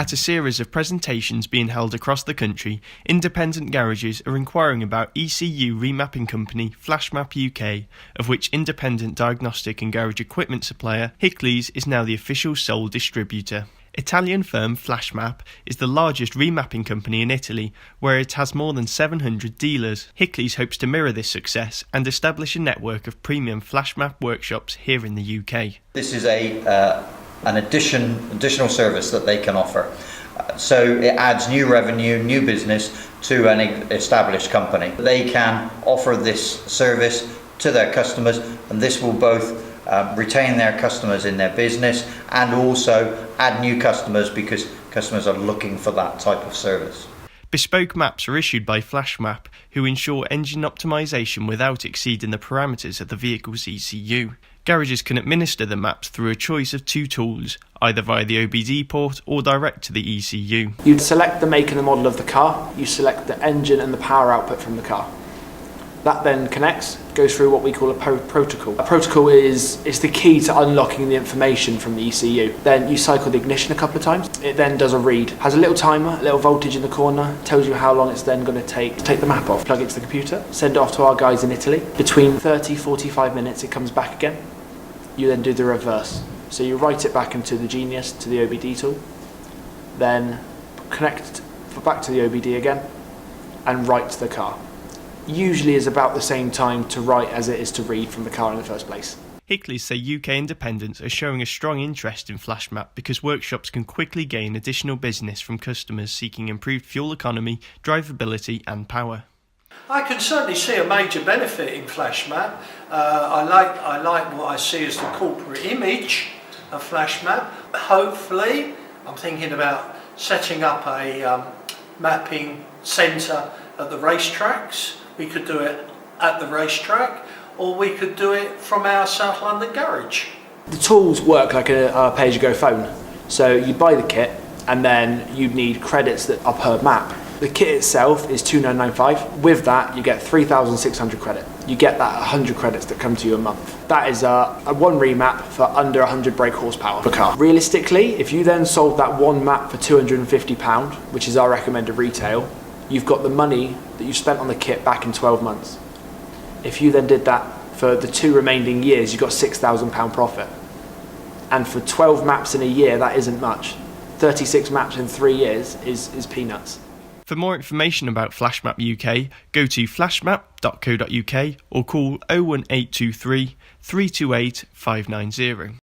At a series of presentations being held across the country, independent garages are inquiring about ECU remapping company Flashmap UK, of which independent diagnostic and garage equipment supplier Hickleys is now the official sole distributor. Italian firm Flashmap is the largest remapping company in Italy, where it has more than 700 dealers. Hickleys hopes to mirror this success and establish a network of premium Flashmap workshops here in the UK. This is an additional service that they can offer. So it adds new revenue, new business to an established company. They can offer this service to their customers, and this will both retain their customers in their business and also add new customers because customers are looking for that type of service. Bespoke maps are issued by Flashmap, who ensure engine optimisation without exceeding the parameters of the vehicle's ECU. Garages can administer the maps through a choice of two tools, either via the OBD port or direct to the ECU. You select the make and the model of the car, you select the engine and the power output from the car. That then connects, goes through what we call a protocol. A protocol is the key to unlocking the information from the ECU. Then you cycle the ignition a couple of times. It then does a read. Has a little timer, a little voltage in the corner, tells you how long it's then going to take to take the map off. Plug it to the computer, send it off to our guys in Italy. Between 30-45 minutes it comes back again. You then do the reverse. So you write it back into the Genius, to the OBD tool, then connect back to the OBD again and write to the car. Usually is about the same time to write as it is to read from the car in the first place. Hickleys say UK independents are showing a strong interest in Flashmap because workshops can quickly gain additional business from customers seeking improved fuel economy, drivability and power. I can certainly see a major benefit in Flashmap. I like what I see as the corporate image of Flashmap. Hopefully, I'm thinking about setting up a mapping centre at the racetracks. We could do it at the racetrack, or we could do it from our South London garage. The tools work like a pay-as-you-go phone. So you buy the kit, and then you need credits that are per map. The kit itself is £2,995. With that, you get 3,600 credit. You get that 100 credits that come to you a month. That is a one remap for under 100 brake horsepower per car. Realistically, if you then sold that one map for £250, which is our recommended retail, you've got the money that you spent on the kit back in 12 months. If you then did that for the 2 remaining years, you've got £6,000 profit. And for 12 maps in a year, that isn't much. 36 maps in 3 years is peanuts. For more information about Flashmap UK, go to flashmap.co.uk or call 01823 328 590.